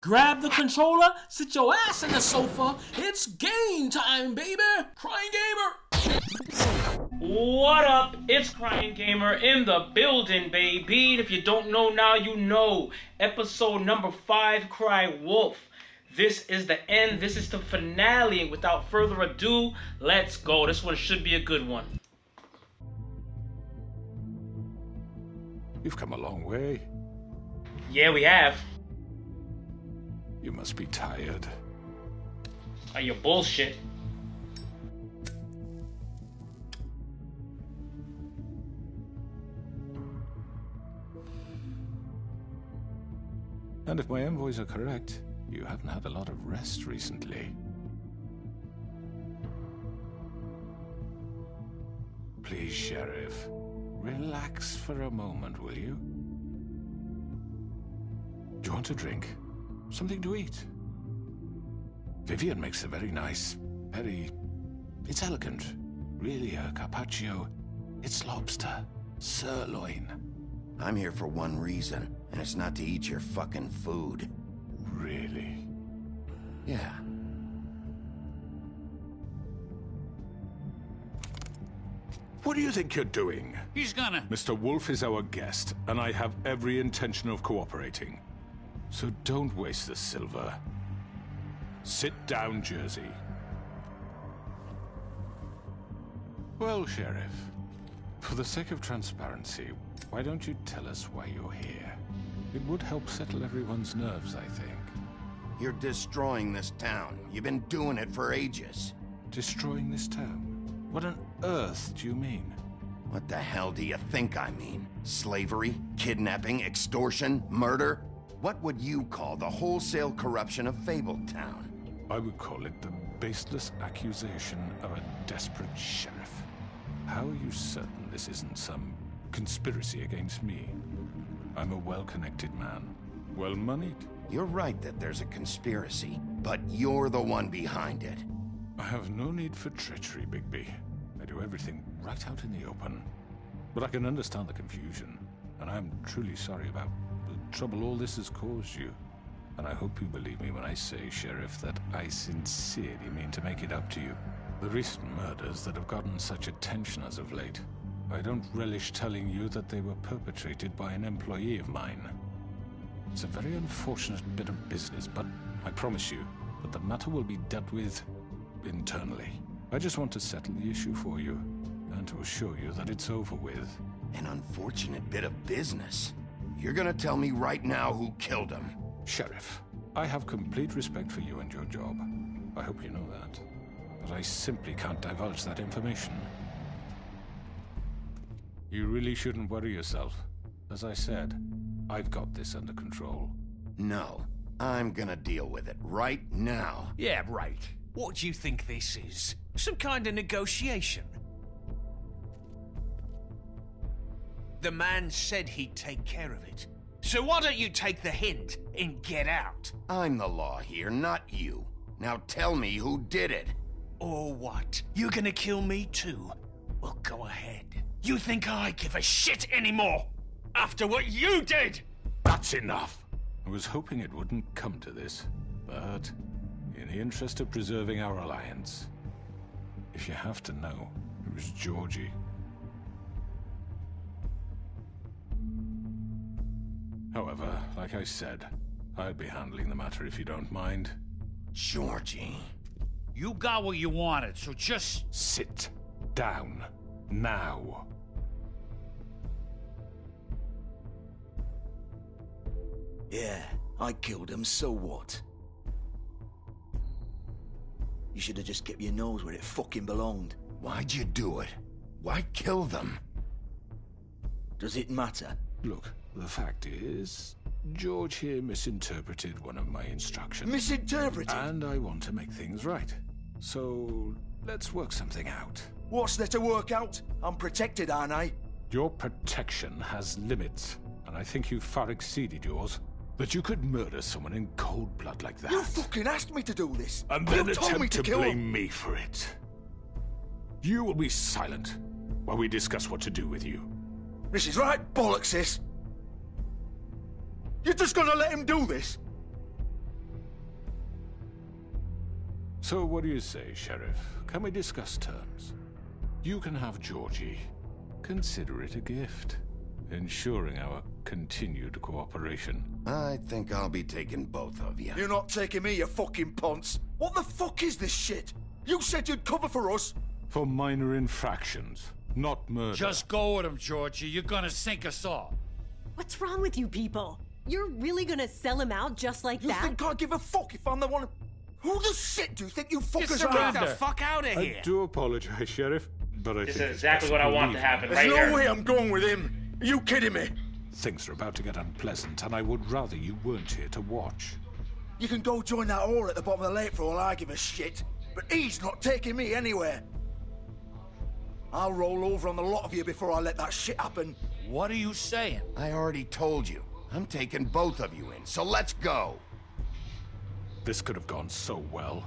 Grab the controller, sit your ass in the sofa. It's game time, baby. Crying Gamer. What up? It's Crying Gamer in the building, baby. If you don't know now, you know. Episode number 5, Cry Wolf. This is the end. This is the finale. Without further ado, let's go. This one should be a good one. You've come a long way. Yeah, we have. You must be tired. Are you bullshit? And if my envoys are correct, you haven't had a lot of rest recently. Please, Sheriff, relax for a moment, will you? Do you want a drink? Something to eat? Vivian makes a very nice, it's elegant. Really a carpaccio. It's lobster. Sirloin. I'm here for one reason, and it's not to eat your fucking food. Really? Yeah. What do you think you're doing? He's gonna... Mr. Wolf is our guest, and I have every intention of cooperating. So don't waste the silver. Sit down, Jersey. Well, Sheriff, for the sake of transparency, why don't you tell us why you're here? It would help settle everyone's nerves, I think. You're destroying this town. You've been doing it for ages. Destroying this town? What on earth do you mean? What the hell do you think I mean? Slavery? Kidnapping? Extortion? Murder? What would you call the wholesale corruption of Fabletown? I would call it the baseless accusation of a desperate sheriff. How are you certain this isn't some conspiracy against me? I'm a well-connected man, well-moneyed. You're right that there's a conspiracy, but you're the one behind it. I have no need for treachery, Bigby. I do everything right out in the open. But I can understand the confusion, and I'm truly sorry about the trouble all this has caused you. And I hope you believe me when I say, Sheriff, that I sincerely mean to make it up to you. The recent murders that have gotten such attention as of late, I don't relish telling you that they were perpetrated by an employee of mine. It's a very unfortunate bit of business, but I promise you that the matter will be dealt with internally. I just want to settle the issue for you, and to assure you that it's over with. An unfortunate bit of business? You're gonna tell me right now who killed him? Sheriff, I have complete respect for you and your job. I hope you know that. But I simply can't divulge that information. You really shouldn't worry yourself. As I said, I've got this under control. No, I'm gonna deal with it right now. Yeah, right. What do you think this is? Some kind of negotiation? The man said he'd take care of it. So why don't you take the hint and get out? I'm the law here, not you. Now tell me who did it. Or what? You're gonna kill me too? Well, go ahead. You think I give a shit anymore? After what you did? That's enough! I was hoping it wouldn't come to this, but in the interest of preserving our alliance, if you have to know, it was Georgie. However, like I said, I'll be handling the matter if you don't mind. Georgie. You got what you wanted, so just... Sit down. Now. Yeah, I killed him, so what? You should have just kept your nose where it fucking belonged. Why'd you do it? Why kill them? Does it matter? Look, the fact is, George here misinterpreted one of my instructions. Misinterpreted? And I want to make things right. So, let's work something out. What's there to work out? I'm protected, aren't I? Your protection has limits, and I think you've far exceeded yours. That you could murder someone in cold blood like that. You fucking asked me to do this! And then You told me attempt to kill blame him. me for it. You will be silent while we discuss what to do with you. This is right bollocks, this! You're just gonna let him do this? So what do you say, Sheriff? Can we discuss terms? You can have Georgie. Consider it a gift, ensuring our continued cooperation. I think I'll be taking both of you. You're not taking me, you fucking ponce. What the fuck is this shit? You said you'd cover for us. For minor infractions, not murder. Just go with him, Georgie. You're gonna sink us all. What's wrong with you people? You're really gonna sell him out just like You that? think I give a fuck if I'm the one? Who the shit do you think you fuckers are? surrender. Get the fuck out of here! I do apologize, Sheriff, but I This think is it's exactly best what I we want leave to happen now. right There's no here. way I'm going with him. Are you kidding me? Things are about to get unpleasant, and I would rather you weren't here to watch. You can go join that whore at the bottom of the lake for all I give a shit. But he's not taking me anywhere. I'll roll over on the lot of you before I let that shit happen. What are you saying? I already told you. I'm taking both of you in, so let's go. This could have gone so well.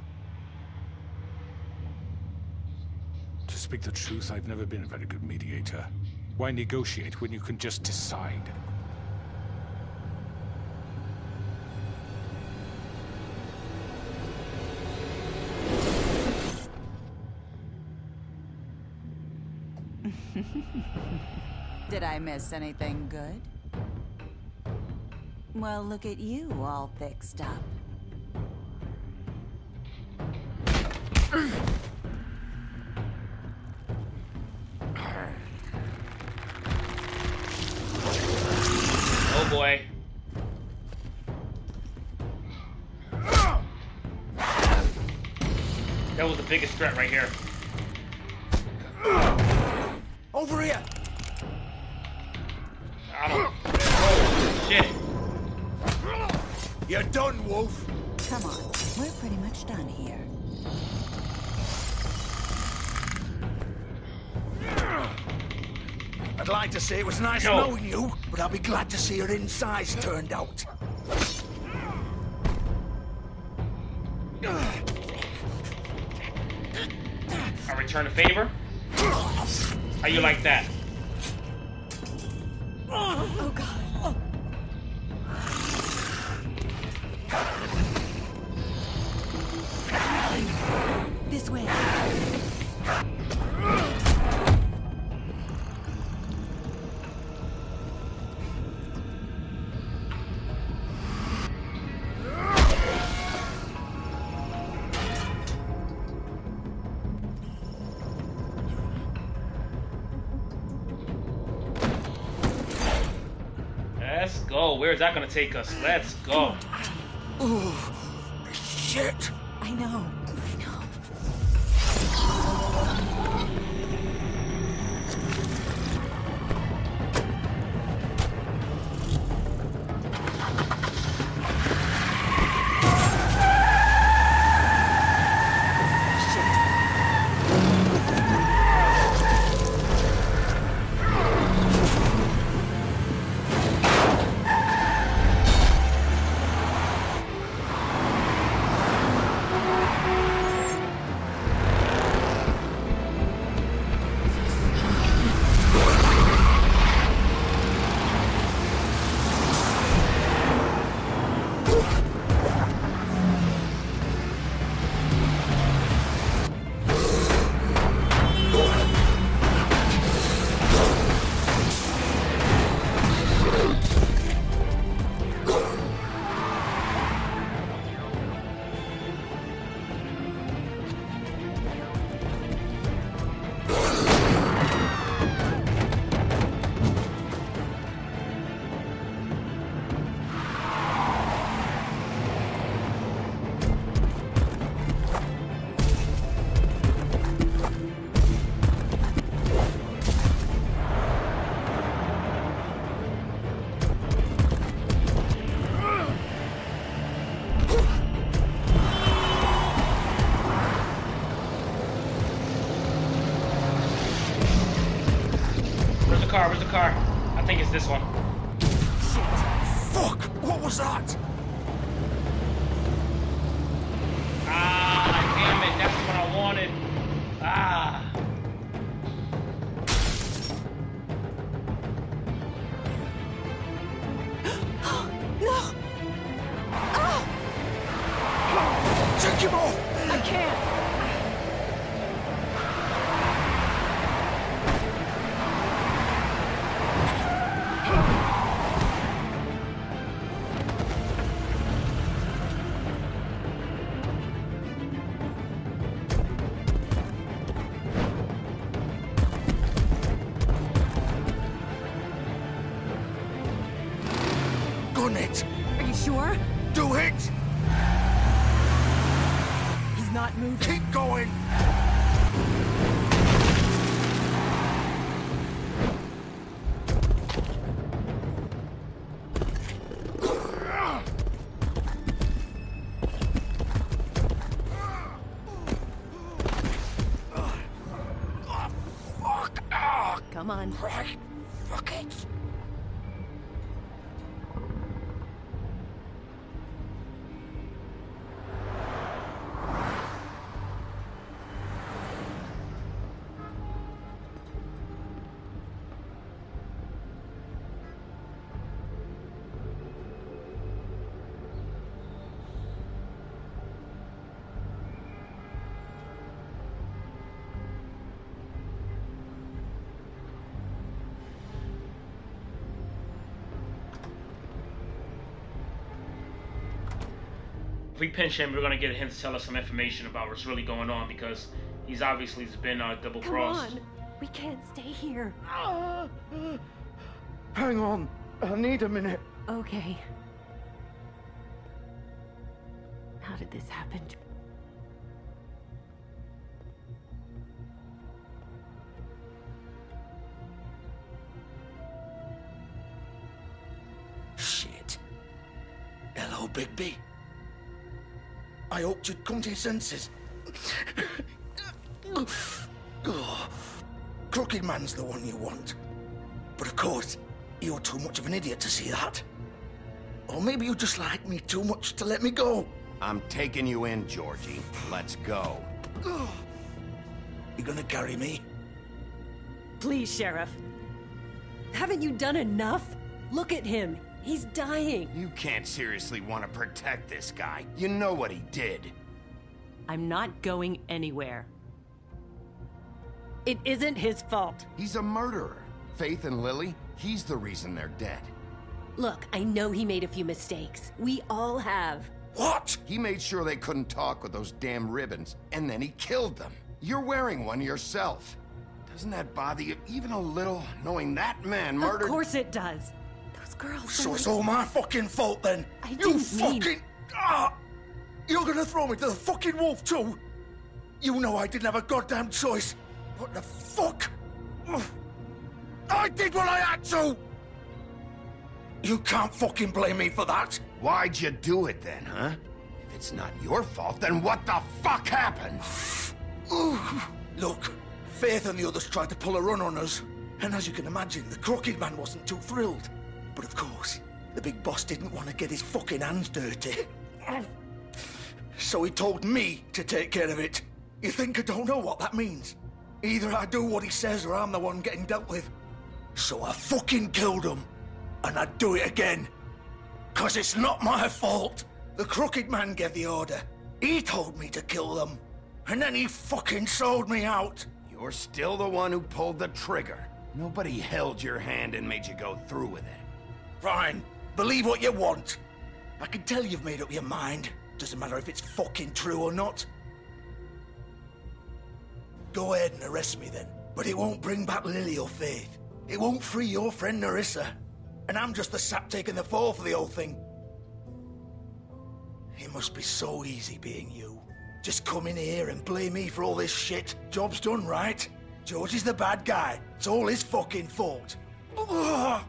To speak the truth, I've never been a very good mediator. Why negotiate when you can just decide? Did I miss anything good? Well, look at you, all fixed up. Oh boy. That was the biggest threat right here. Over here! I don't. Oh shit. You're done, Wolf. Come on, we're pretty much done here. I'd like to say it was nice No. knowing you, but I'll be glad to see your insides turned out. I return a favor. How you like that? Oh god. This way. Let's go. Where is that gonna take us? Let's go. Shit! I know. Where's the car? I think it's this one. Fuck! What was that? Ah, damn it. That's what I wanted. Ah. Take him off! can't! Gun it! Are you sure? Do it! He's not moving. Keep going! Come on. Right. Fuck it. If we pinch him, we're gonna get him to tell us some information about what's really going on, because he's obviously been double Come crossed. on. We can't stay here. Hang on. I need a minute. Okay. How did this happen? Shit. Hello, Bigby. I hoped you'd come to your senses. Oh, Crooked Man's the one you want. But of course, you're too much of an idiot to see that. Or maybe you just like me too much to let me go. I'm taking you in, Georgie. Let's go. You gonna carry me? Please, Sheriff. Haven't you done enough? Look at him. He's dying. You can't seriously want to protect this guy. You know what he did. I'm not going anywhere. It isn't his fault. He's a murderer. Faith and Lily, he's the reason they're dead. Look, I know he made a few mistakes. We all have. What? He made sure they couldn't talk with those damn ribbons, and then he killed them. You're wearing one yourself. Doesn't that bother you even a little, knowing that man murdered— Of course it does. Those girls— So it's all my fucking fault then? I You didn't fucking— mean— You're gonna throw me to the fucking wolf too? You know I didn't have a goddamn choice. What the fuck? I did what I had to! You can't fucking blame me for that. Why'd you do it then, huh? If it's not your fault, then what the fuck happened? Look, Faith and the others tried to pull a run on us. And as you can imagine, the Crooked Man wasn't too thrilled. But of course, the big boss didn't want to get his fucking hands dirty. So he told me to take care of it. You think I don't know what that means? Either I do what he says or I'm the one getting dealt with. So I fucking killed him. And I'd do it again. 'Cause it's not my fault. The Crooked Man gave the order. He told me to kill them. And then he fucking sold me out. You're still the one who pulled the trigger. Nobody held your hand and made you go through with it. Fine. Believe what you want. I can tell you've made up your mind. Doesn't matter if it's fucking true or not. Go ahead and arrest me then. But it won't bring back Lily or Faith. It won't free your friend Nerissa. And I'm just the sap taking the fall for the whole thing. It must be so easy being you. Just come in here and blame me for all this shit. Job's done, right? George is the bad guy. It's all his fucking fault. But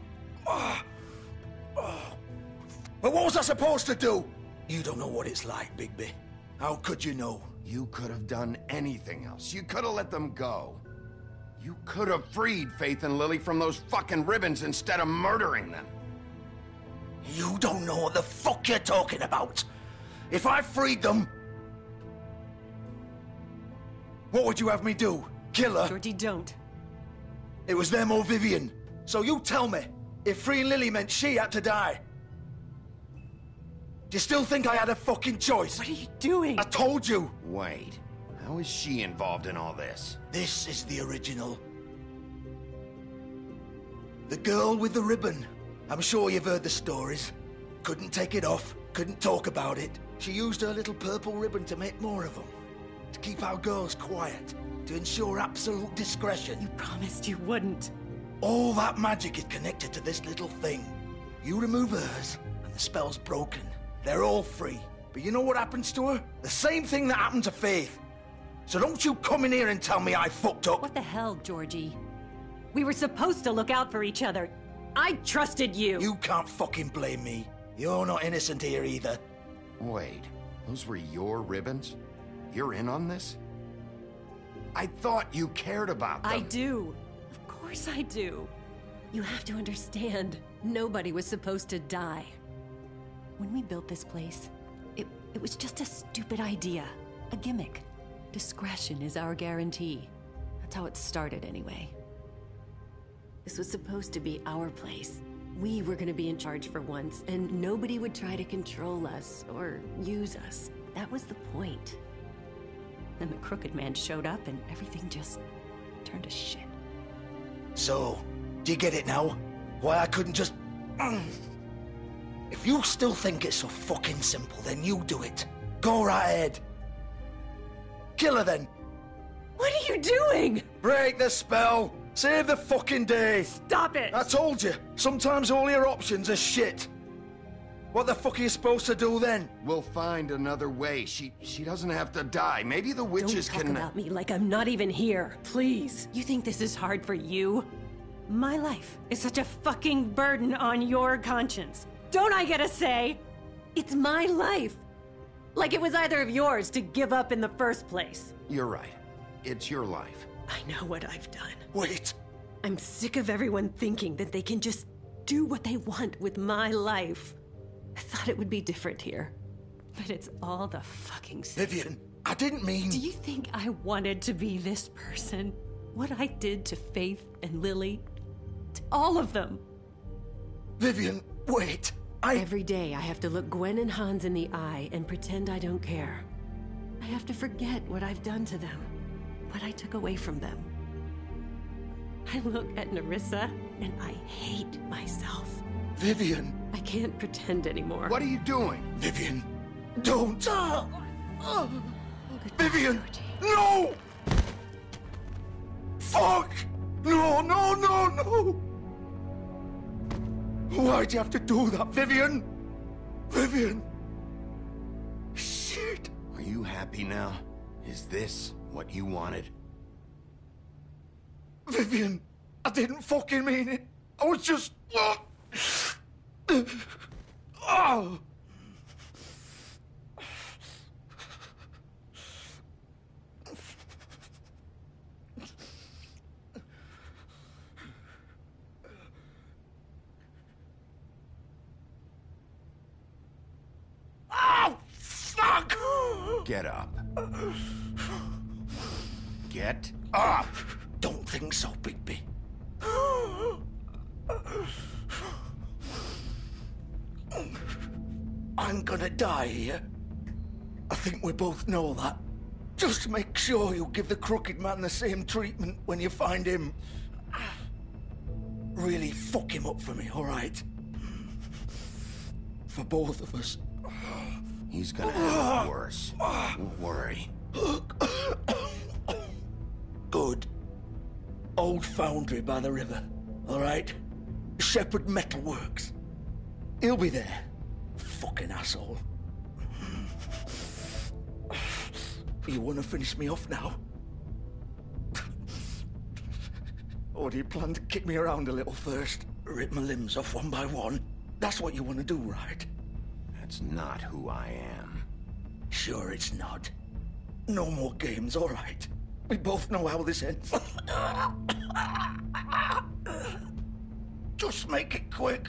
what was I supposed to do? You don't know what it's like, Bigby. How could you know? You could have done anything else. You could have let them go. You could have freed Faith and Lily from those fucking ribbons instead of murdering them. You don't know what the fuck you're talking about. If I freed them... What would you have me do? Kill her? Georgie, don't. It was them or Vivian. So you tell me, if freeing Lily meant she had to die. Do you still think I had a fucking choice? What are you doing? I told you! Wait, how is she involved in all this? This is the original. The girl with the ribbon. I'm sure you've heard the stories. Couldn't take it off, couldn't talk about it. She used her little purple ribbon to make more of them. To keep our girls quiet. To ensure absolute discretion. You promised you wouldn't. All that magic is connected to this little thing. You remove hers, and the spell's broken. They're all free. But you know what happens to her? The same thing that happened to Faith. So don't you come in here and tell me I fucked up. What the hell, Georgie? We were supposed to look out for each other. I trusted you. You can't fucking blame me. You're not innocent here either. Wait, those were your ribbons? You're in on this? I thought you cared about them. I do. Of course I do. You have to understand, nobody was supposed to die. When we built this place, it was just a stupid idea. A gimmick. Discretion is our guarantee. That's how it started anyway. This was supposed to be our place. We were gonna be in charge for once, and nobody would try to control us or use us. That was the point. Then the Crooked Man showed up and everything just turned to shit. So, do you get it now? Why I couldn't just... If you still think it's so fucking simple, then you do it. Go right ahead. Kill her then. What are you doing? Break the spell. Save the fucking day. Stop it! I told you, sometimes all your options are shit. What the fuck are you supposed to do then? We'll find another way. She doesn't have to die. Maybe the witches Don't talk can... about me like I'm not even here. Please. You think this is hard for you? My life is such a fucking burden on your conscience. Don't I get a say? It's my life. Like it was either of yours to give up in the first place. You're right. It's your life. I know what I've done. Wait. I'm sick of everyone thinking that they can just do what they want with my life. I thought it would be different here. But it's all the fucking same. Vivian, I didn't mean... Do you think I wanted to be this person? What I did to Faith and Lily? To all of them? Vivian, wait. Every day I have to look Gwen and Hans in the eye and pretend I don't care. I have to forget what I've done to them. What I took away from them. I look at Nerissa and I hate myself. Vivian. I can't pretend anymore. What are you doing? Vivian, don't. Vivian, Georgie. no! Fuck! No, no, no, no! Why'd you have to do that, Vivian? Vivian! Shit! Are you happy now? Is this what you wanted? Vivian, I didn't fucking mean it. I was just... Oh! Oh, fuck! Get up. Get up! Don't think so, Bigby. I'm gonna die here. I think we both know that. Just make sure you give the Crooked Man the same treatment when you find him. Really fuck him up for me, all right? For both of us. He's gonna have it worse. Don't worry. Good. Old foundry by the river, all right? Shepherd Metalworks. He'll be there. Fucking asshole. You want to finish me off now? Or do you plan to kick me around a little first? Rip my limbs off one by one? That's what you want to do, right? That's not who I am. Sure it's not. No more games, all right? We both know how this ends. Just make it quick.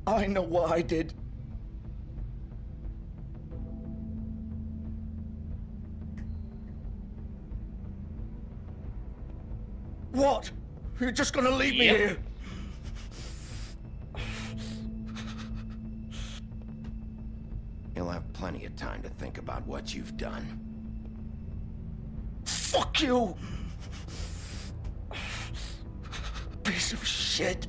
I know what I did. What? You're just gonna leave me here? You'll have plenty of time to think about what you've done. Fuck you! Piece of shit!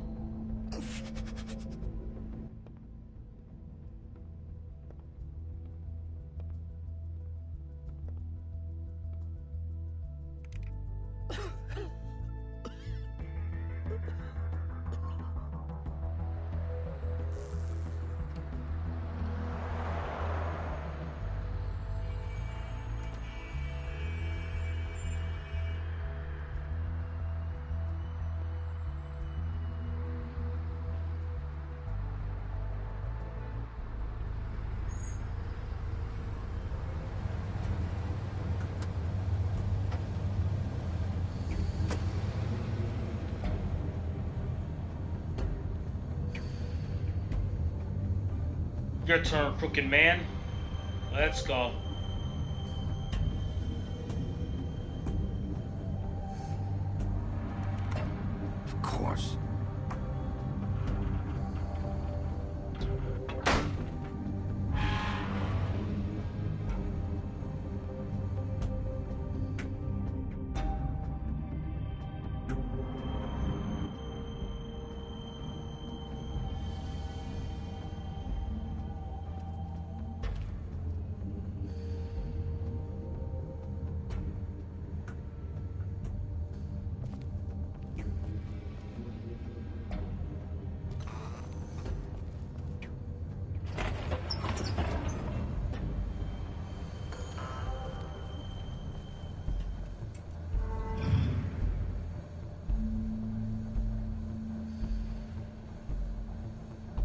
Your turn, crooked man. Let's go. Of course.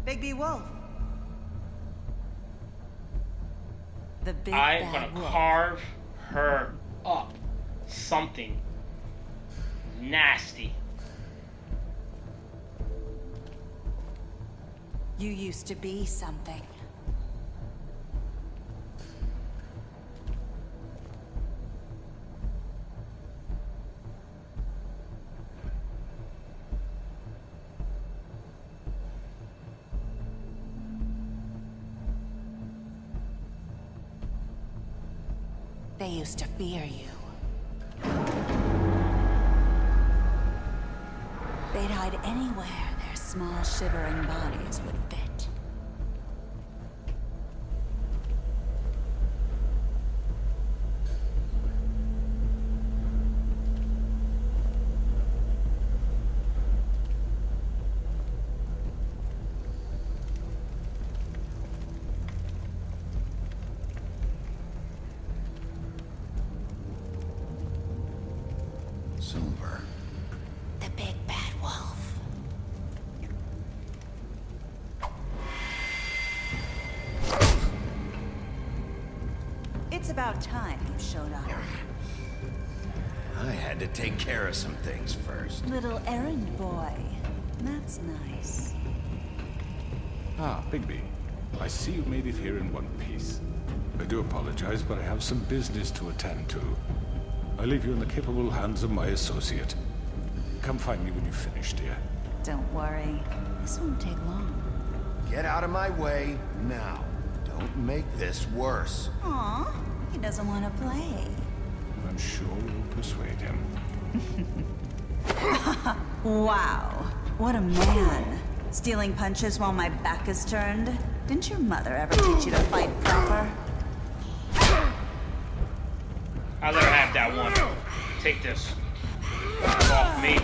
Bigby Wolf. The big I'm bad gonna wolf. carve her up. Something nasty. You used to be something. They used to fear you. They'd hide anywhere their small, shivering bodies would fit. Silver. The big bad wolf. It's about time you showed up. I had to take care of some things first. Little errand boy. That's nice. Ah, Bigby. I see you made it here in one piece. I do apologize, but I have some business to attend to. I leave you in the capable hands of my associate. Come find me when you've finished, dear. Don't worry. This won't take long. Get out of my way now. Don't make this worse. Aw, he doesn't want to play. I'm sure you'll persuade him. Wow, what a man. Stealing punches while my back is turned? Didn't your mother ever teach you to fight proper? I'll let her have that one. Take this. Off me.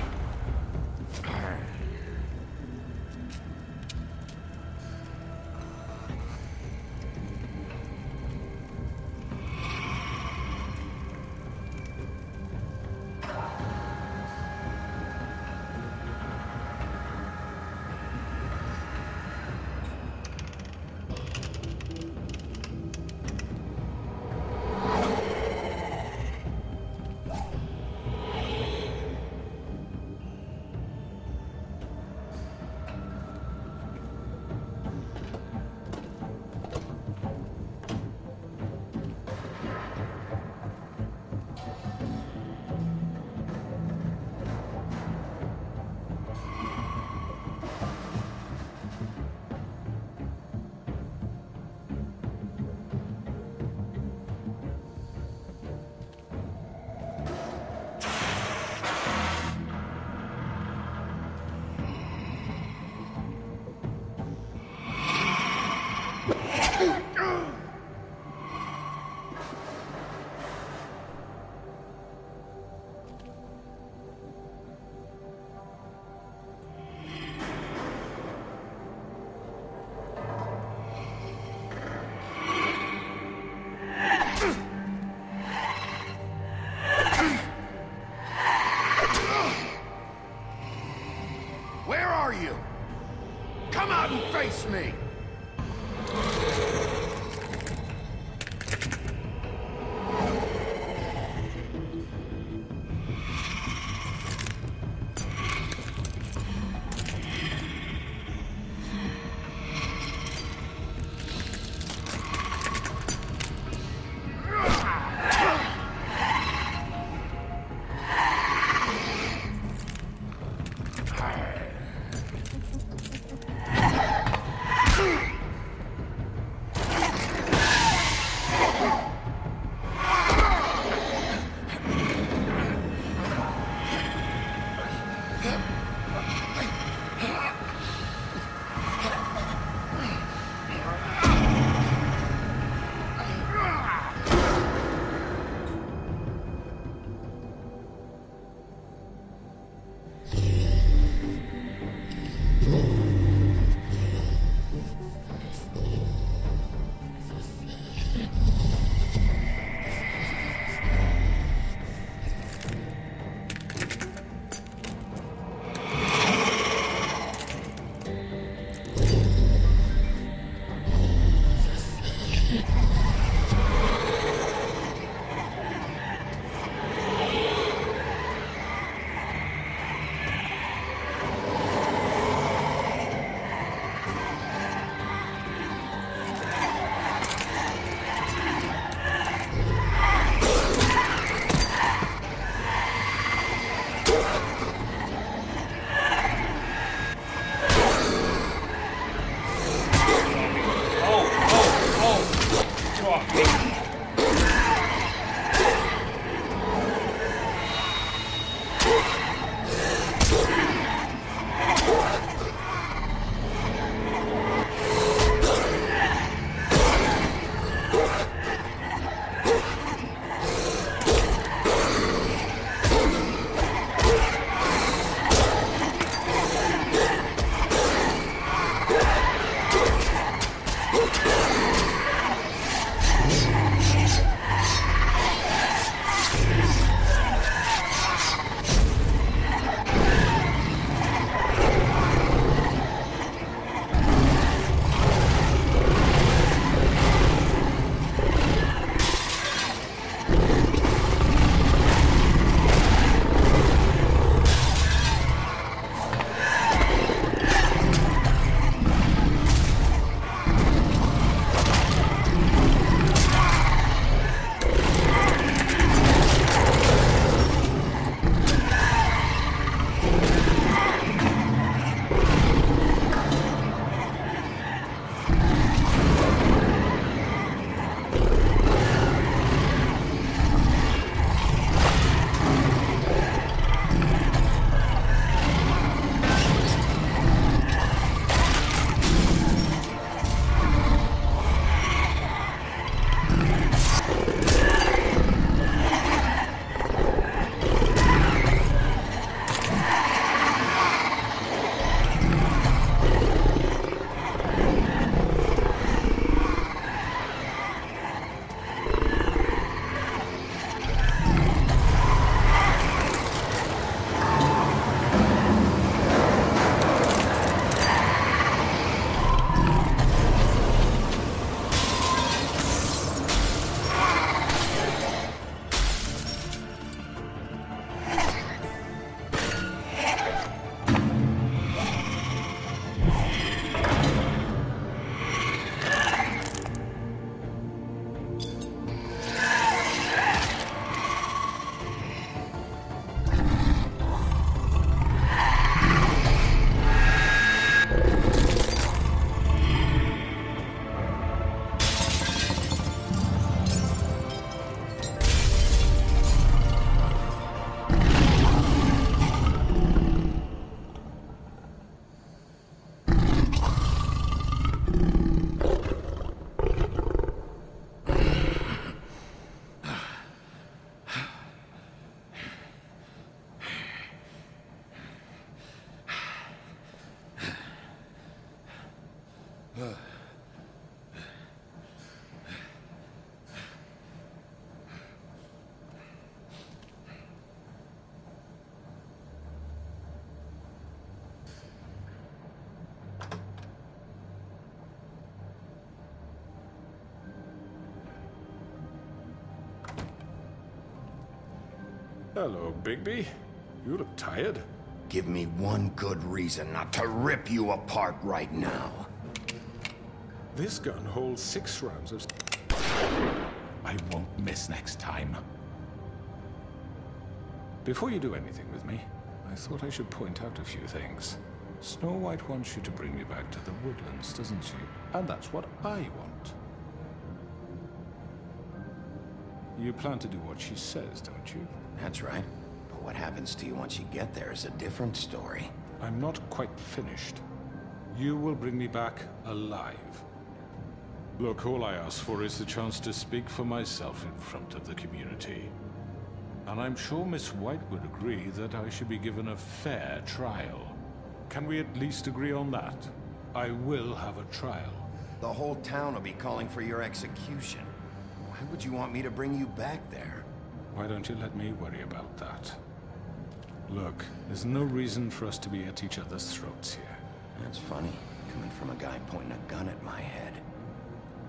Hello, Bigby. You look tired. Give me one good reason not to rip you apart right now. This gun holds 6 rounds of... I won't miss next time. Before you do anything with me, I thought I should point out a few things. Snow White wants you to bring me back to the woodlands, doesn't she? And that's what I want. You plan to do what she says, don't you? That's right. But what happens to you once you get there is a different story. I'm not quite finished. You will bring me back alive. Look, all I ask for is the chance to speak for myself in front of the community. And I'm sure Miss White would agree that I should be given a fair trial. Can we at least agree on that? I will have a trial. The whole town will be calling for your execution. Why would you want me to bring you back there? Why don't you let me worry about that? Look, there's no reason for us to be at each other's throats here. That's funny, coming from a guy pointing a gun at my head.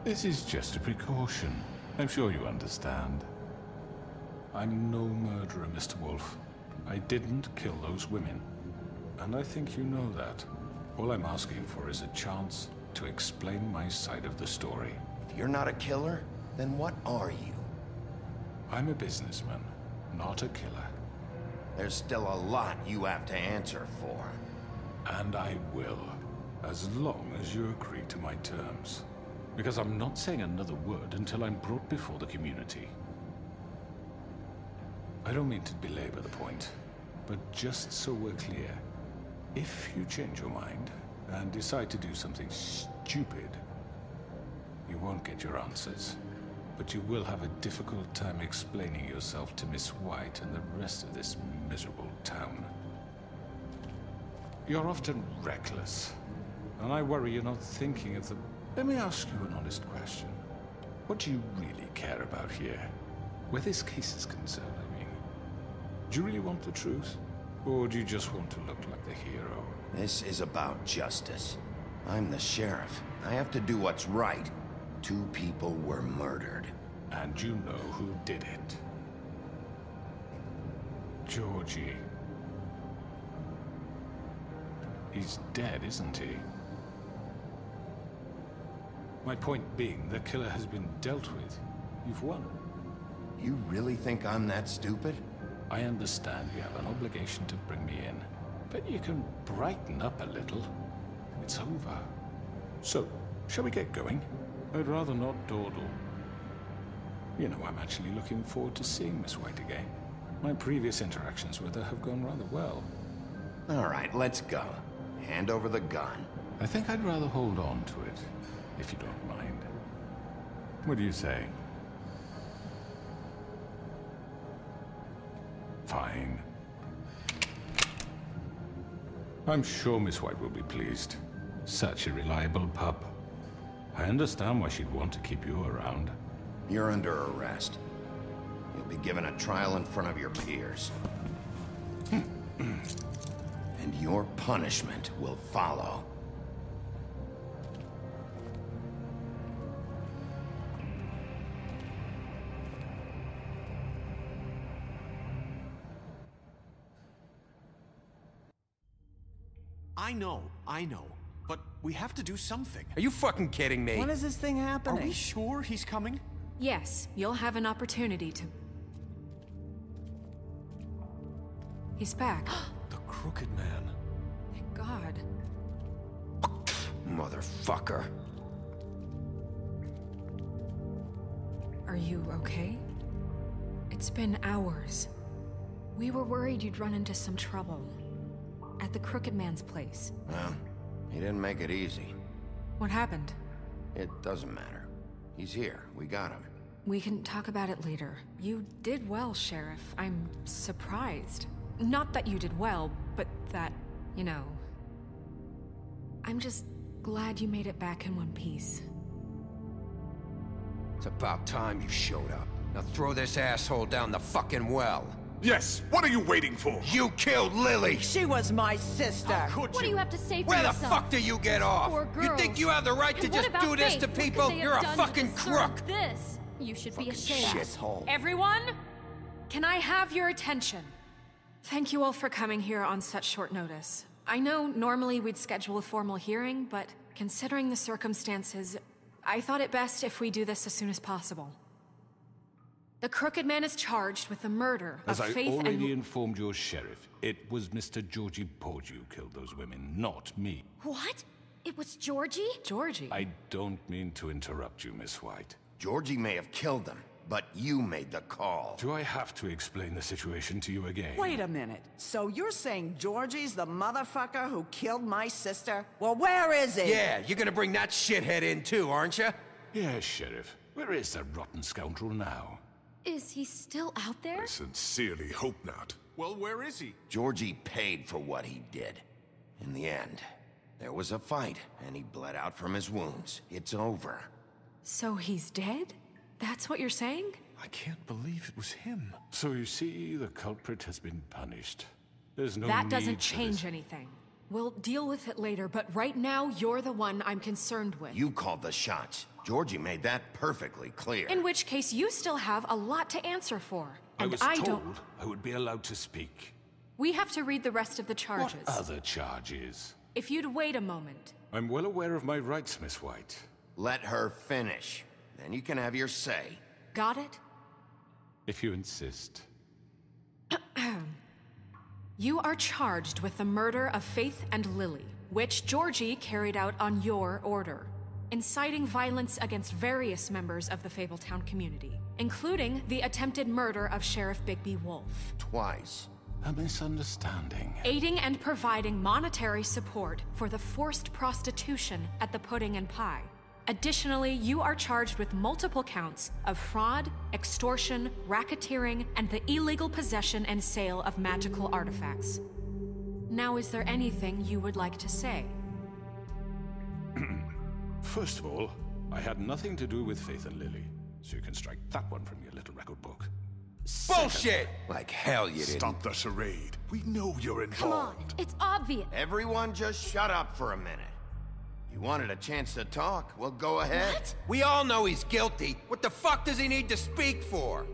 This is just a precaution. I'm sure you understand. I'm no murderer, Mr. Wolf. I didn't kill those women. And I think you know that. All I'm asking for is a chance to explain my side of the story. If you're not a killer, then what are you? I'm a businessman, not a killer. There's still a lot you have to answer for. And I will, as long as you agree to my terms. Because I'm not saying another word until I'm brought before the community. I don't mean to belabor the point, but just so we're clear, if you change your mind and decide to do something stupid, you won't get your answers. But you will have a difficult time explaining yourself to Miss White and the rest of this miserable town. You're often reckless, and I worry you're not thinking of the... Let me ask you an honest question. What do you really care about here? Where this case is concerned, I mean. Do you really want the truth? Or do you just want to look like the hero? This is about justice. I'm the sheriff. I have to do what's right. 2 people were murdered. And you know who did it. Georgie. He's dead, isn't he? My point being, the killer has been dealt with. You've won. You really think I'm that stupid? I understand you have an obligation to bring me in, but you can brighten up a little. It's over. So, shall we get going? I'd rather not dawdle. You know, I'm actually looking forward to seeing Miss White again. My previous interactions with her have gone rather well. All right, let's go. Hand over the gun. I think I'd rather hold on to it, if you don't mind. What do you say? Fine. I'm sure Miss White will be pleased. Such a reliable pup. I understand why she'd want to keep you around. You're under arrest. You'll be given a trial in front of your peers. And your punishment will follow. I know. But we have to do something. Are you fucking kidding me? When is this thing happening? Are we sure he's coming? Yes, you'll have an opportunity to... He's back. The Crooked Man. Thank God. Motherfucker. Are you okay? It's been hours. We were worried you'd run into some trouble. At the Crooked Man's place. Well, he didn't make it easy. What happened? It doesn't matter. He's here. We got him. We can talk about it later. You did well, Sheriff. I'm surprised. Not that you did well, but that, you know... I'm just glad you made it back in one piece. It's about time you showed up. Now throw this asshole down the fucking well. Yes, what are you waiting for? You killed Lily! She was my sister! What do you have to say for Where yourself? the fuck do you get off? You think you have the right to just do this to people? You're a fucking crook! This? You should be ashamed. Shithole. Everyone, Can I have your attention? Thank you all for coming here on such short notice. I know normally we'd schedule a formal hearing, but considering the circumstances, I thought it best if we do this as soon as possible. The Crooked Man is charged with the murder of As Faith I and... already informed your sheriff, it was Mr. Georgie Porge who killed those women, not me. What? It was Georgie? Georgie? I don't mean to interrupt you, Miss White. Georgie may have killed them, but you made the call. Do I have to explain the situation to you again? Wait a minute. So you're saying Georgie's the motherfucker who killed my sister? Well, where is he? Yeah, you're gonna bring that shithead in too, aren't you? Yes, Sheriff. Where is that rotten scoundrel now? Is he still out there? I sincerely hope not. Well, where is he? Georgie paid for what he did. In the end, there was a fight, and he bled out from his wounds. It's over. So he's dead? That's what you're saying? I can't believe it was him. So you see, the culprit has been punished. There's no That need doesn't for change this. anything. We'll deal with it later, but right now, you're the one I'm concerned with. You called the shots. Georgie made that perfectly clear. In which case, you still have a lot to answer for. I And was I told don't... I would be allowed to speak. We have to read the rest of the charges. What other charges? If you'd wait a moment. I'm well aware of my rights, Miss White. Let her finish. Then you can have your say. Got it? If you insist. You are charged with the murder of Faith and Lily, which Georgie carried out on your order, inciting violence against various members of the Fabletown community, including the attempted murder of Sheriff Bigby Wolf. Twice. A misunderstanding. Aiding and providing monetary support for the forced prostitution at the Pudding and Pie. Additionally, you are charged with multiple counts of fraud, extortion, racketeering, and the illegal possession and sale of magical artifacts. Now, is there anything you would like to say? First of all, I had nothing to do with Faith and Lily, so you can strike that one from your little record book. Bullshit! Like hell you didn't. Stop the charade. We know you're involved. Come on, it's obvious. Everyone just shut up for a minute. You wanted a chance to talk? Well, go ahead. What? We all know he's guilty. What the fuck does he need to speak for?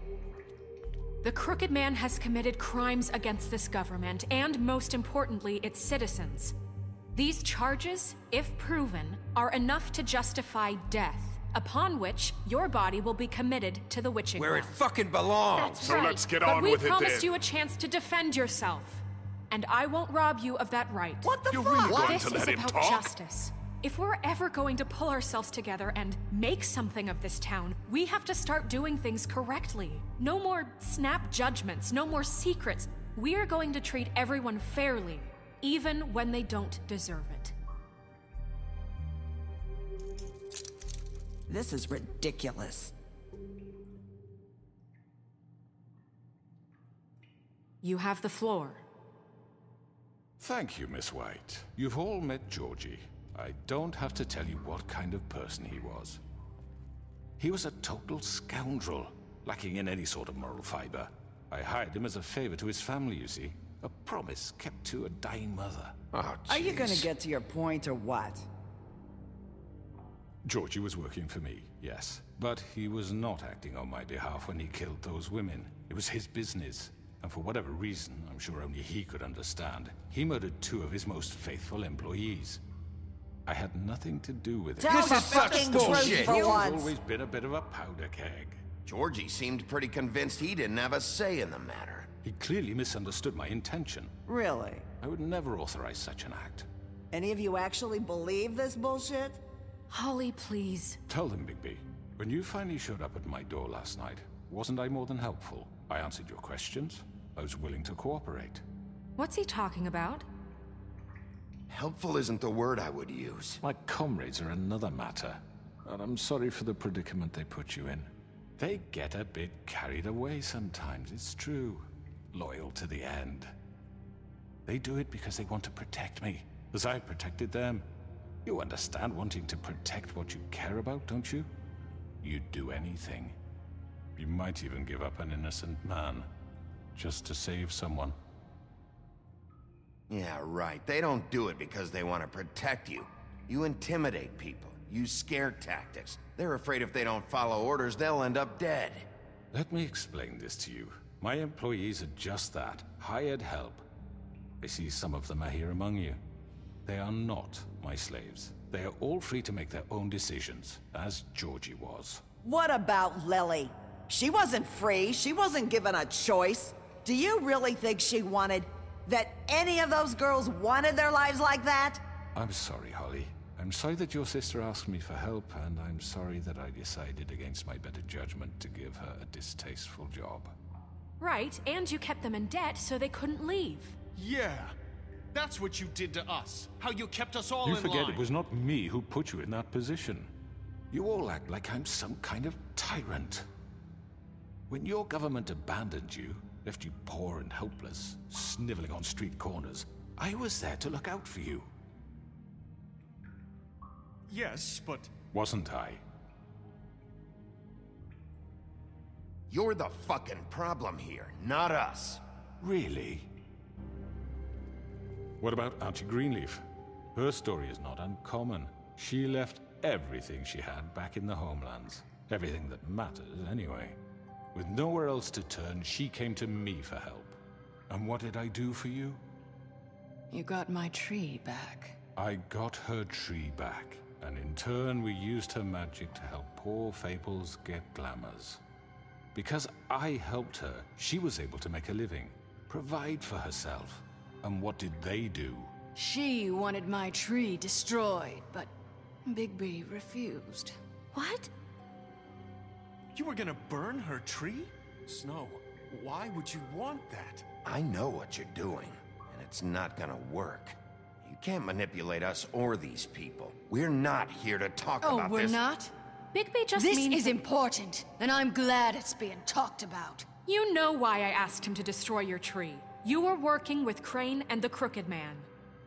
The Crooked Man has committed crimes against this government and, most importantly, its citizens. These charges, if proven, are enough to justify death, upon which your body will be committed to the witching Where it well. fucking belongs. That's So right. let's get But on we with it promised then. you a chance to defend yourself, and I won't rob you of that right. What the You're fuck? really going This to is let him about talk? justice. If we're ever going to pull ourselves together and make something of this town, we have to start doing things correctly. No more snap judgments, no more secrets. We are going to treat everyone fairly, even when they don't deserve it. This is ridiculous. You have the floor. Thank you, Miss White. You've all met Georgie. I don't have to tell you what kind of person he was. He was a total scoundrel, lacking in any sort of moral fiber. I hired him as a favor to his family, you see. A promise kept to a dying mother. Oh, Are you gonna jeez. get to your point or what? Georgie was working for me, yes. But he was not acting on my behalf when he killed those women. It was his business. And for whatever reason, I'm sure only he could understand, he murdered 2 of his most faithful employees. I had nothing to do with it. Tell This the is such fucking bullshit. truth for Georgie's once. always been a bit of a powder keg. Georgie seemed pretty convinced he didn't have a say in the matter. He clearly misunderstood my intention. Really? I would never authorize such an act. Any of you actually believe this bullshit? Holly, please. Tell them, Bigby. When you finally showed up at my door last night, wasn't I more than helpful? I answered your questions. I was willing to cooperate. What's he talking about? Helpful isn't the word I would use. My comrades are another matter, and I'm sorry for the predicament they put you in. They get a bit carried away sometimes, it's true. Loyal to the end. They do it because they want to protect me, as I've protected them. You understand wanting to protect what you care about, don't you? You'd do anything. You might even give up an innocent man, just to save someone. Yeah, right. They don't do it because they want to protect you. You intimidate people, use scare tactics. They're afraid if they don't follow orders, they'll end up dead. Let me explain this to you. My employees are just that, hired help. I see some of them are here among you. They are not my slaves. They are all free to make their own decisions, as Georgie was. What about Lily? She wasn't free. She wasn't given a choice. Do you really think she wanted... that any of those girls wanted their lives like that? I'm sorry, Holly. I'm sorry that your sister asked me for help, and I'm sorry that I decided against my better judgment to give her a distasteful job. Right, and you kept them in debt so they couldn't leave. Yeah. That's what you did to us. How you kept us all in line. You forget it was not me who put you in that position. You all act like I'm some kind of tyrant. When your government abandoned you, left you poor and helpless, sniveling on street corners, I was there to look out for you. Yes, but... Wasn't I? You're the fucking problem here, not us. Really? What about Auntie Greenleaf? Her story is not uncommon. She left everything she had back in the homelands. Everything that matters, anyway. With nowhere else to turn, she came to me for help. And what did I do for you? You got my tree back. I got her tree back, and in turn we used her magic to help poor Fables get glamours. Because I helped her, she was able to make a living, provide for herself. And what did they do? She wanted my tree destroyed, but Bigby refused. What? You were gonna burn her tree? Snow, why would you want that? I know what you're doing, and it's not gonna work. You can't manipulate us or these people. We're not here to talk about this. Oh, we're not? Bigby just This means... is important, and I'm glad it's being talked about. You know why I asked him to destroy your tree. You were working with Crane and the Crooked Man.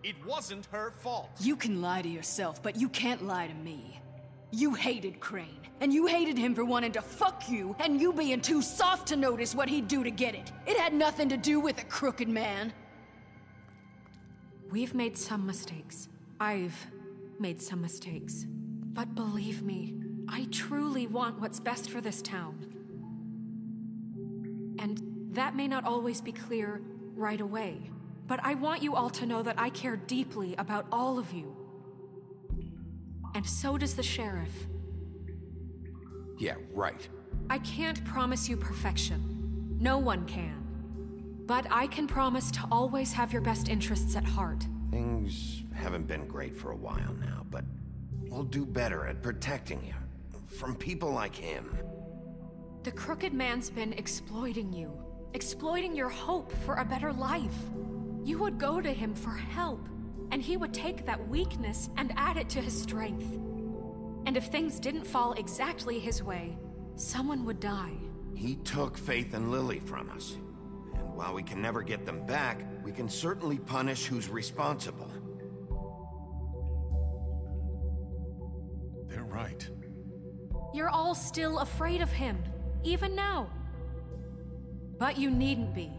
It wasn't her fault. You can lie to yourself, but you can't lie to me. You hated Crane, and you hated him for wanting to fuck you, and you being too soft to notice what he'd do to get it. It had nothing to do with the Crooked Man. We've made some mistakes. I've made some mistakes. But believe me, I truly want what's best for this town. And that may not always be clear right away, but I want you all to know that I care deeply about all of you. And so does the sheriff. Yeah, right. I can't promise you perfection. No one can. But I can promise to always have your best interests at heart. Things haven't been great for a while now, but we'll do better at protecting you. From people like him. The Crooked Man's been exploiting you. Exploiting your hope for a better life. You would go to him for help, and he would take that weakness and add it to his strength. And if things didn't fall exactly his way, someone would die. He took Faith and Lily from us. And while we can never get them back, we can certainly punish who's responsible. They're right. You're all still afraid of him, even now. But you needn't be.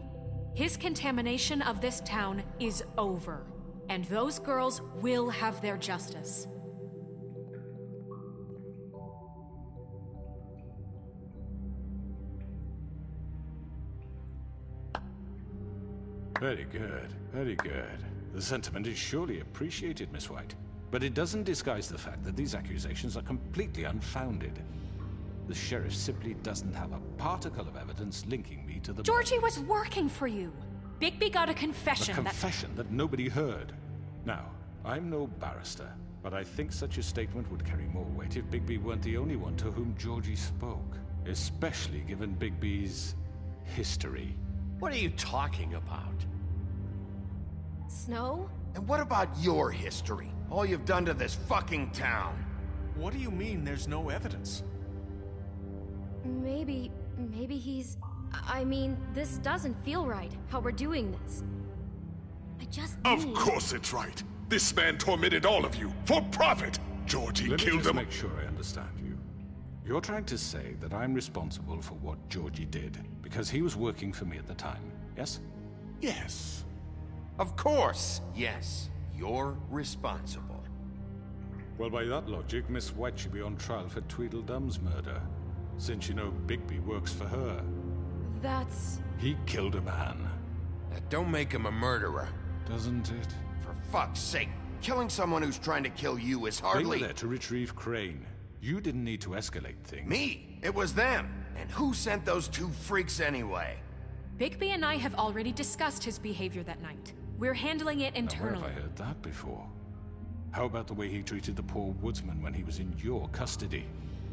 His contamination of this town is over, and those girls will have their justice. Very good, very good. The sentiment is surely appreciated, Miss White. But it doesn't disguise the fact that these accusations are completely unfounded. The sheriff simply doesn't have a particle of evidence linking me to the... Georgie was working for you. Bigby got a confession. A confession that nobody heard. Now, I'm no barrister, but I think such a statement would carry more weight if Bigby weren't the only one to whom Georgie spoke. Especially given Bigby's history. What are you talking about? Snow? And what about your history? All you've done to this fucking town. What do you mean there's no evidence? Maybe he's... I mean, this doesn't feel right, how we're doing this. I just Of course it's right. This man tormented all of you, for profit! Georgie Let me killed just him. make sure I understand you. You're trying to say that I'm responsible for what Georgie did, because he was working for me at the time, yes? Yes. Of course, yes. You're responsible. Well, by that logic, Miss White should be on trial for Tweedledum's murder, since you know Bigby works for her. that's... He killed a man. That don't make him a murderer. Doesn't it? For fuck's sake, killing someone who's trying to kill you is They hardly... were there to retrieve Crane. You didn't need to escalate things. Me? It was them. And who sent those two freaks anyway? Bigby and I have already discussed his behavior that night. We're handling it Now, internally. where have I heard that before? How about the way he treated the poor woodsman when he was in your custody?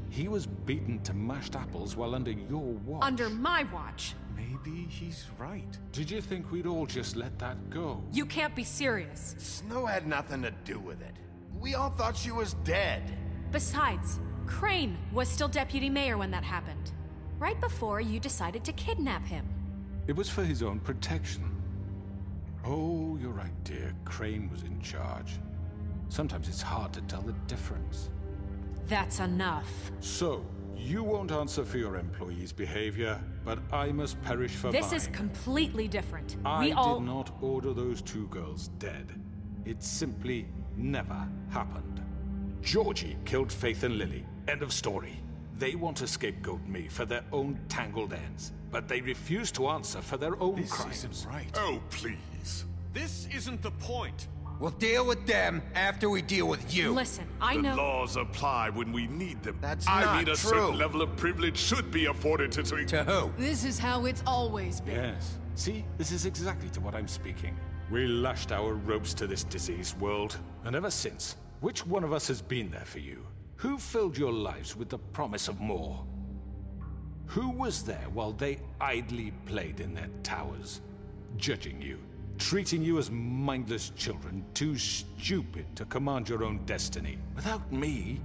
He was beaten to mashed apples while under your watch. Under my watch. Maybe he's right. Did you think we'd all just let that go? You can't be serious. Snow had nothing to do with it. We all thought she was dead. Besides, Crane was still deputy mayor when that happened. Right before you decided to kidnap him. It was for his own protection. Oh, you're right, dear. Crane was in charge. Sometimes it's hard to tell the difference. That's enough. So, you won't answer for your employees' behavior, but I must perish for This mine. is completely different. I We all... did not order those two girls dead. It simply never happened. Georgie killed Faith and Lily. End of story. They want to scapegoat me for their own tangled ends, but they refuse to answer for their own crimes. This isn't right. Oh, please. This isn't the point. We'll deal with them after we deal with you. Listen, I The know... laws apply when we need them. That's I not mean, a true. certain level of privilege should be afforded to... To who? This is how it's always been. Yes. See, this is exactly to what I'm speaking. We lashed our ropes to this diseased world, and ever since, which one of us has been there for you? Who filled your lives with the promise of more? Who was there while they idly played in their towers, judging you, treating you as mindless children, too stupid to command your own destiny? Without me,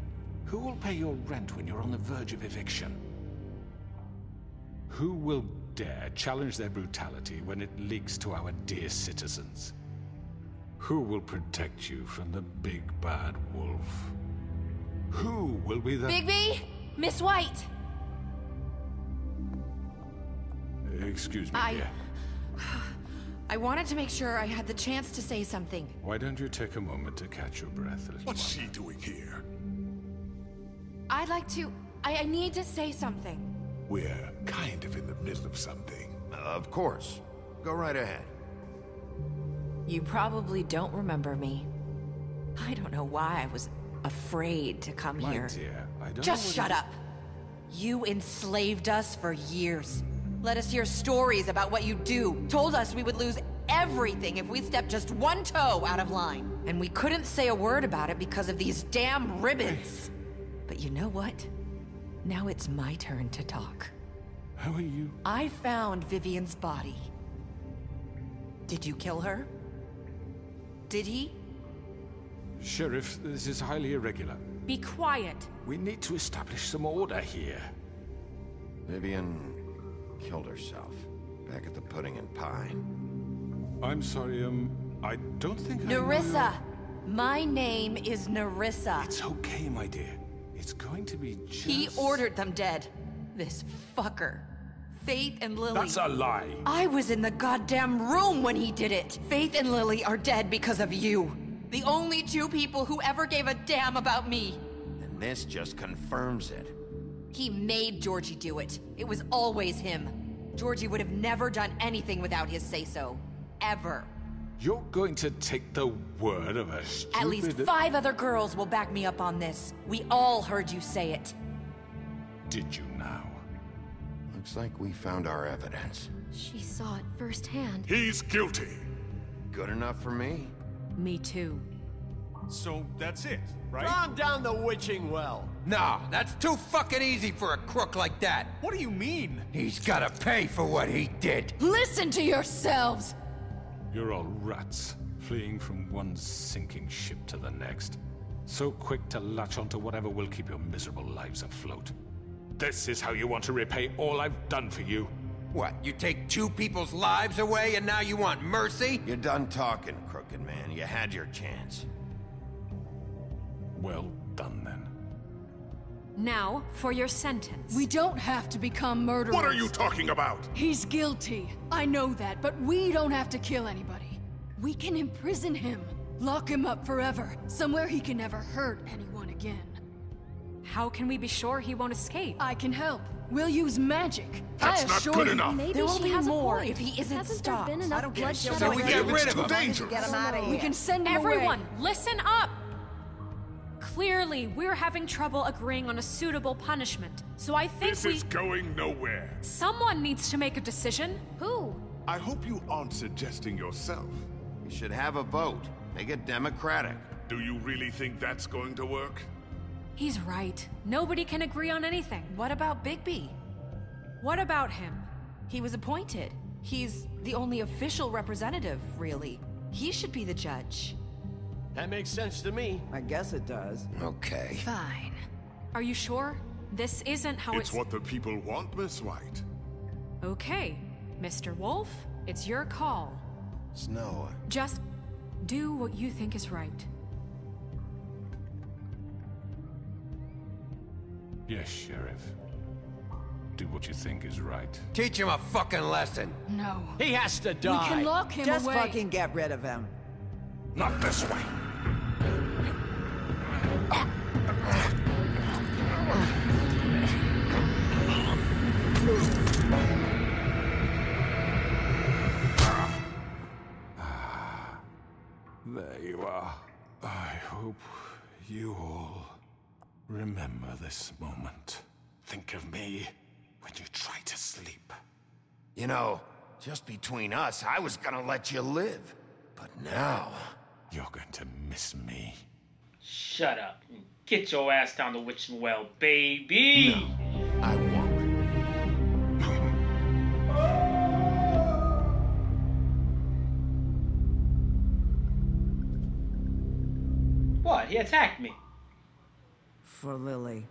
who will pay your rent when you're on the verge of eviction? Who will dare challenge their brutality when it leaks to our dear citizens? Who will protect you from the big bad wolf? Who will be the... Bigby? Miss White! Excuse me, dear. I wanted to make sure I had the chance to say something. Why don't you take a moment to catch your breath, little What's one? she doing here? I'd like to... I need to say something. We're kind of in the middle of something. Of course. Go right ahead. You probably don't remember me. I don't know why I was afraid to come My here. dear, I don't Just know shut what up. You enslaved us for years. Let us hear stories about what you do. Told us we would lose everything if we stepped just one toe out of line. And we couldn't say a word about it because of these damn ribbons. But you know what? Now it's my turn to talk. How are you? I found Vivian's body. Did you kill her? Did he? Sheriff, this is highly irregular. Be quiet. We need to establish some order here. Vivian killed herself back at the Pudding and Pie. I'm sorry, I don't think Nerissa! My name is Nerissa. It's okay, my dear. It's going to be just... He ordered them dead. This fucker. Faith and Lily. That's a lie. I was in the goddamn room when he did it. Faith and Lily are dead because of you. The only two people who ever gave a damn about me. And this just confirms it. He made Georgie do it. It was always him. Georgie would have never done anything without his say-so. Ever. You're going to take the word of a stupid... At least 5 other girls will back me up on this. We all heard you say it. Did you now? Looks like we found our evidence. She saw it firsthand. He's guilty. Good enough for me. Me too. So that's it, right? Calm down the witching well. Nah, that's too fucking easy for a crook like that. What do you mean? He's gotta pay for what he did. Listen to yourselves! You're all rats, fleeing from one sinking ship to the next. So quick to latch onto whatever will keep your miserable lives afloat. This is how you want to repay all I've done for you? What, you take 2 people's lives away and now you want mercy? You're done talking, crooked man. You had your chance. Well done, then. Now, for your sentence. We don't have to become murderers. What are you talking about? He's guilty. I know that, but we don't have to kill anybody. We can imprison him. Lock him up forever. Somewhere he can never hurt anyone again. How can we be sure he won't escape? I can help. We'll use magic. That's I not assure good you. enough. There will she be has a more point. if he isn't Hasn't stopped. there been enough bloodshed? So we get rid of him. Dangerous. Get him out of here. We can send him Everyone, away. listen up! Clearly, we're having trouble agreeing on a suitable punishment, so I think This is going nowhere. someone needs to make a decision. Who? I hope you aren't suggesting yourself. We should have a vote. Make it democratic. Do you really think that's going to work? He's right. Nobody can agree on anything. What about Bigby? What about him? He was appointed. He's the only official representative, really. He should be the judge. That makes sense to me. I guess it does. Okay. Fine. Are you sure? This isn't how It's what the people want, Miss White. Okay, Mr. Wolf, it's your call. Snow. Just do what you think is right. Yes, Sheriff. Do what you think is right. Teach him a fucking lesson. No. He has to We die. can lock him Just away. fucking get rid of him. Not this way. There you are. I hope you all remember this moment. Think of me when you try to sleep. You know, just between us, I was gonna let you live. But now... You're going to miss me. Shut up. Get your ass down the witching well, baby. No, I won't. What? He attacked me. For Lily.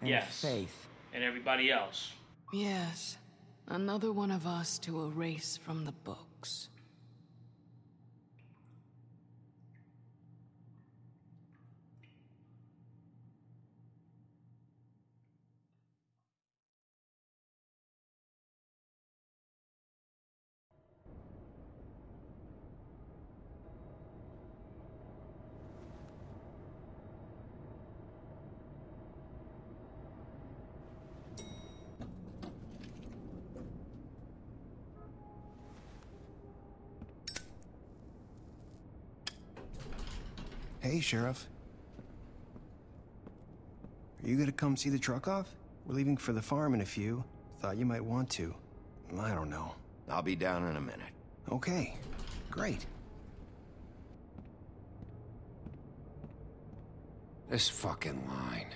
And Yes. Faith. And everybody else. Yes. Another one of us to erase from the books. Hey, Sheriff. Are you gonna come see the truck off? We're leaving for the farm in a few. Thought you might want to. I don't know. I'll be down in a minute. Okay, great. This fucking line.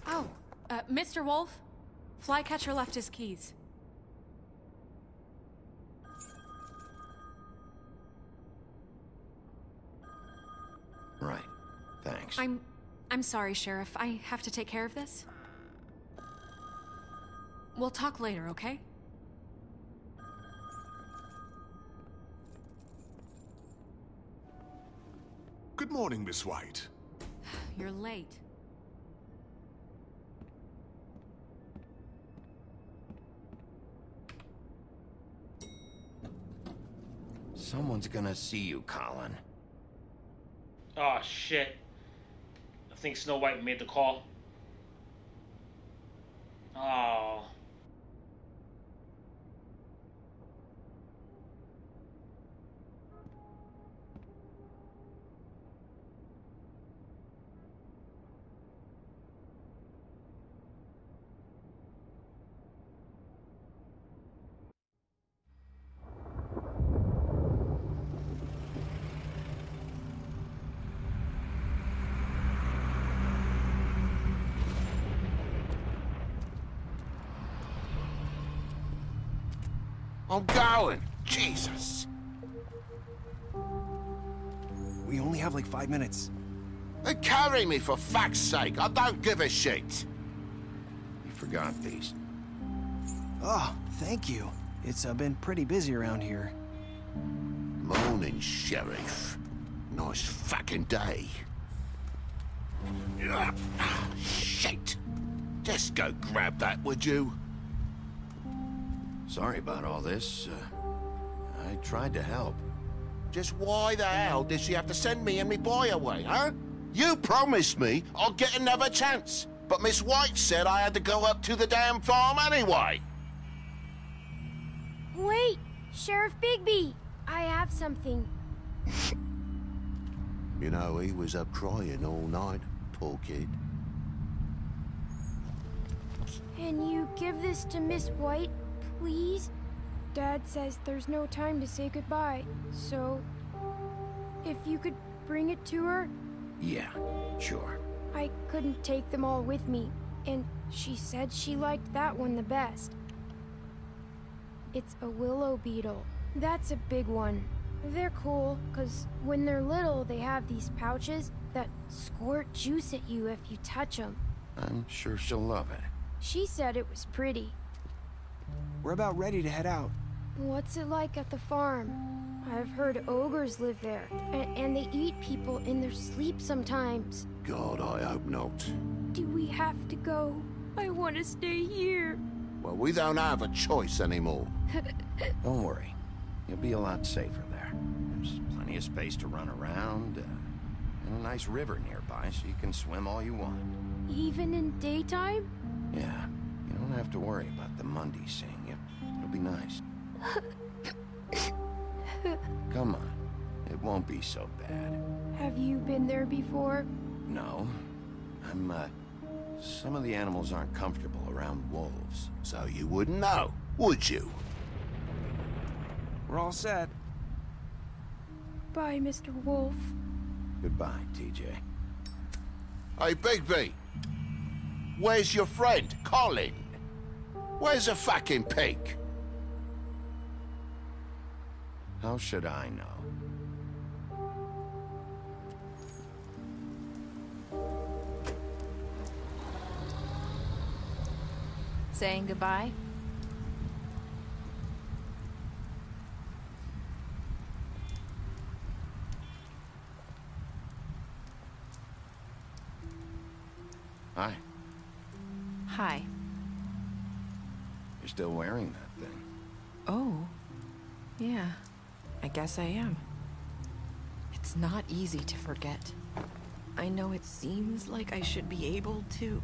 Oh, Mr. Wolf? Flycatcher left his keys. Right. Thanks. I'm sorry, Sheriff. I have to take care of this. We'll talk later, okay? Good morning, Miss White. You're late. Someone's gonna see you, Colin. Oh, shit. I think Snow White made the call. Oh. I'm going. Jesus. We only have like 5 minutes. Carry me, for fuck's sake. I don't give a shit. You forgot these. Oh, thank you. It's been pretty busy around here. Morning, Sheriff. Nice fucking day. Shit. Just go grab that, would you? Sorry about all this. I tried to help. Just why the hell did she have to send me and me boy away, huh? You promised me I'll get another chance, but Miss White said I had to go up to the damn farm anyway. Wait, Sheriff Bigby, I have something. You know, he was up crying all night, poor kid. Can you give this to Miss White, please? Dad says there's no time to say goodbye, so if you could bring it to her? Yeah, sure. I couldn't take them all with me, and she said she liked that one the best. It's a willow beetle. That's a big one. They're cool, because when they're little, they have these pouches that squirt juice at you if you touch them. I'm sure she'll love it. She said it was pretty. We're about ready to head out. What's it like at the farm? I've heard ogres live there, and they eat people in their sleep sometimes. God, I hope not. Do we have to go? I want to stay here. Well, we don't have a choice anymore. Don't worry. You'll be a lot safer there. There's plenty of space to run around, and a nice river nearby so you can swim all you want. Even in daytime? Yeah, you don't have to worry about the Mundy seeing you. It'll be nice. Come on, it won't be so bad. Have you been there before? No. Some of the animals aren't comfortable around wolves. So you wouldn't know, would you? We're all set. Bye, Mr. Wolf. Goodbye, TJ. Hey, Bigby. Where's your friend, Colin? Where's the fucking pig? How should I know? Saying goodbye? Hi. Hi. You're still wearing that thing. Oh. Yeah. I guess I am. It's not easy to forget. I know it seems like I should be able to.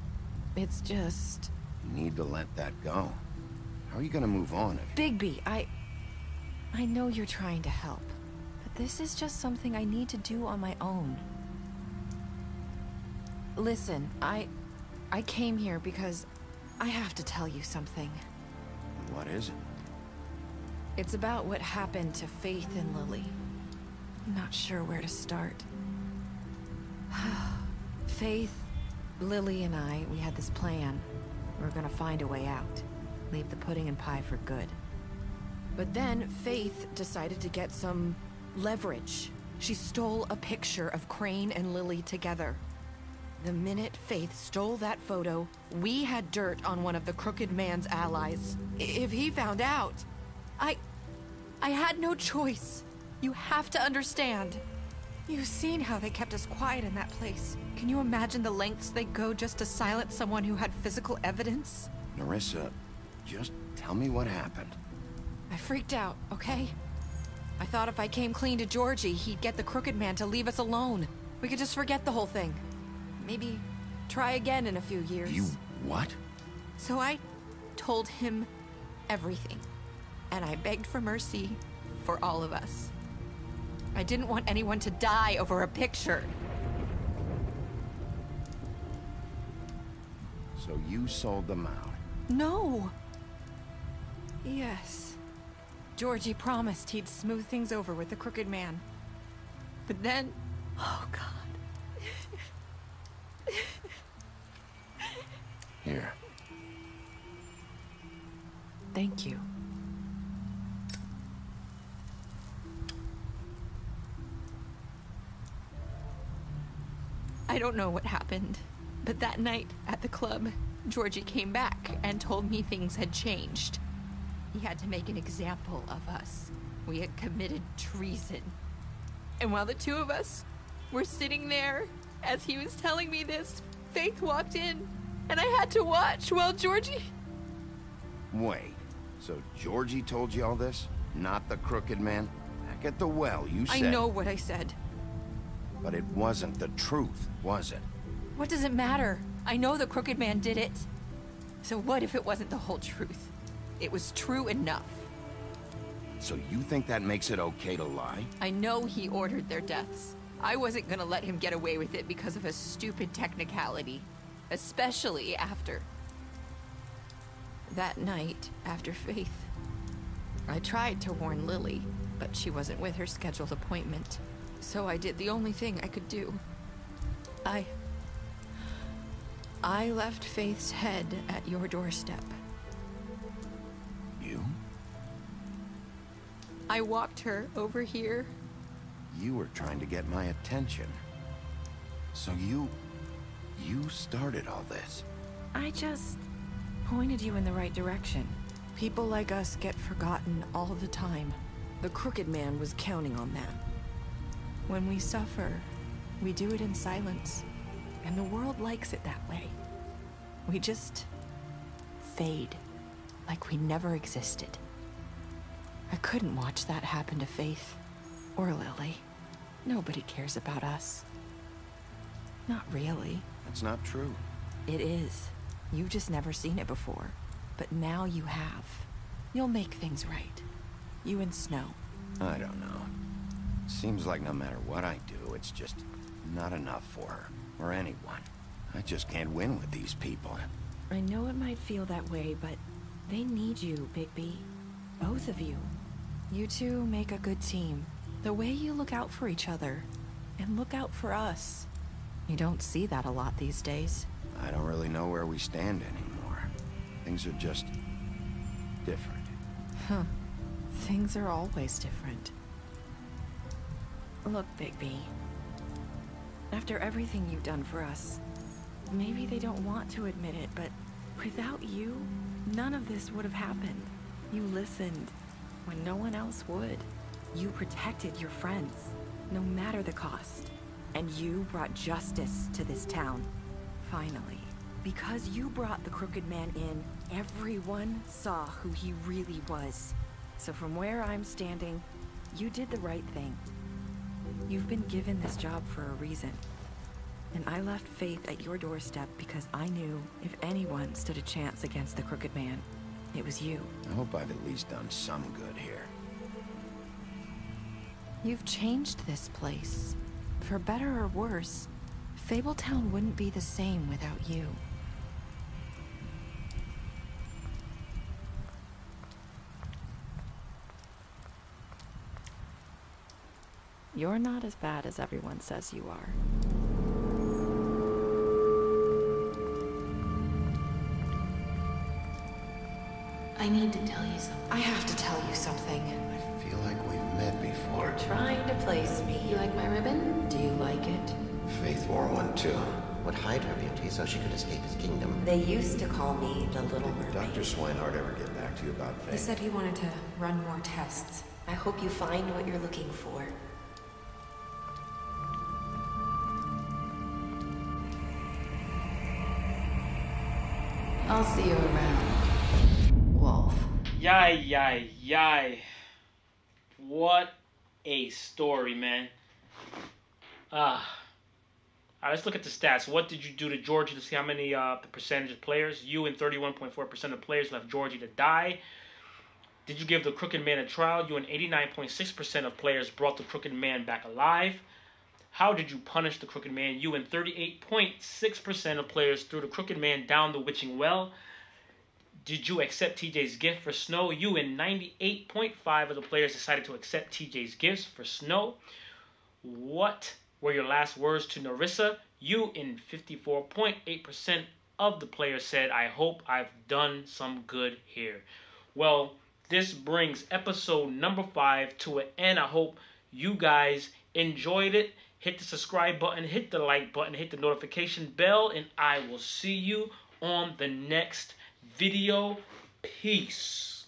It's just... You need to let that go. How are you gonna move on if... Bigby, I know you're trying to help, but this is just something I need to do on my own. Listen, I came here because I have to tell you something. What is it? It's about what happened to Faith and Lily. I'm not sure where to start. Faith, Lily, and I, we had this plan. We were gonna find a way out. Leave the pudding and pie for good. But then Faith decided to get some leverage. She stole a picture of Crane and Lily together. The minute Faith stole that photo, we had dirt on one of the Crooked Man's allies. If he found out, I had no choice. You have to understand. You've seen how they kept us quiet in that place. Can you imagine the lengths they go just to silence someone who had physical evidence? Nerissa, just tell me what happened. I freaked out, okay? I thought if I came clean to Georgie, he'd get the Crooked Man to leave us alone. We could just forget the whole thing. Maybe try again in a few years. You what? So I told him everything. And I begged for mercy for all of us. I didn't want anyone to die over a picture. So you sold them out? No. Yes. Georgie promised he'd smooth things over with the Crooked Man. But then... Oh, God. Here. Thank you. I don't know what happened, but that night at the club, Georgie came back and told me things had changed. He had to make an example of us. We had committed treason. And while the two of us were sitting there, as he was telling me this, Faith walked in, and I had to watch while Georgie... Wait, so Georgie told you all this? Not the Crooked Man? That back at the well, you said... I know what I said. But it wasn't the truth, was it? What does it matter? I know the Crooked Man did it. So what if it wasn't the whole truth? It was true enough. So you think that makes it okay to lie? I know he ordered their deaths. I wasn't gonna let him get away with it because of a stupid technicality. Especially after... that night, after Faith. I tried to warn Lily, but she wasn't with her scheduled appointment. So I did the only thing I could do. I left Faith's head at your doorstep. You? I walked her over here. You were trying to get my attention. So you started all this. I just pointed you in the right direction. People like us get forgotten all the time. The Crooked Man was counting on that. When we suffer, we do it in silence. And the world likes it that way. We just fade, like we never existed. I couldn't watch that happen to Faith, or Lily. Nobody cares about us. Not really. That's not true. It is. You've just never seen it before. But now you have. You'll make things right. You and Snow. I don't know. Seems like no matter what I do, it's just not enough for her, or anyone. I just can't win with these people. I know it might feel that way, but they need you, Bigby. Both of you. You two make a good team. The way you look out for each other, and look out for us. You don't see that a lot these days. I don't really know where we stand anymore. Things are just different. Huh. Things are always different. Look, Bigby. After everything you've done for us, maybe they don't want to admit it, but without you, none of this would have happened. You listened when no one else would. You protected your friends, no matter the cost. And you brought justice to this town. Finally. Because you brought the Crooked Man in, everyone saw who he really was. So from where I'm standing, you did the right thing. You've been given this job for a reason. And I left Faith at your doorstep because I knew if anyone stood a chance against the Crooked Man, it was you. I hope I've at least done some good here. You've changed this place. For better or worse, Fabletown wouldn't be the same without you. You're not as bad as everyone says you are. I need to tell you something. I have to tell you something. I feel like we've met before. You're trying to place me. You like my ribbon? Do you like it? Faith wore one too. Would hide her beauty so she could escape his kingdom. They used to call me the Little Did Mermaid. Dr. Swinehart ever get back to you about Faith? He said he wanted to run more tests. I hope you find what you're looking for. I'll see you around, Wolf. Yay. What a story, man. Alright, let's look at the stats. What did you do to Georgie to see how many the percentage of players? You and 31.4% of players left Georgie to die. Did you give the Crooked Man a trial? You and 89.6% of players brought the Crooked Man back alive. How did you punish the Crooked Man? You and 38.6% of players threw the Crooked Man down the witching well. Did you accept TJ's gift for Snow? You and 98.5% of the players decided to accept TJ's gifts for Snow. What were your last words to Narissa? You and 54.8% of the players said, I hope I've done some good here. Well, this brings episode number 5 to an end. I hope you guys enjoyed it. Hit the subscribe button, hit the like button, hit the notification bell, and I will see you on the next video. Peace.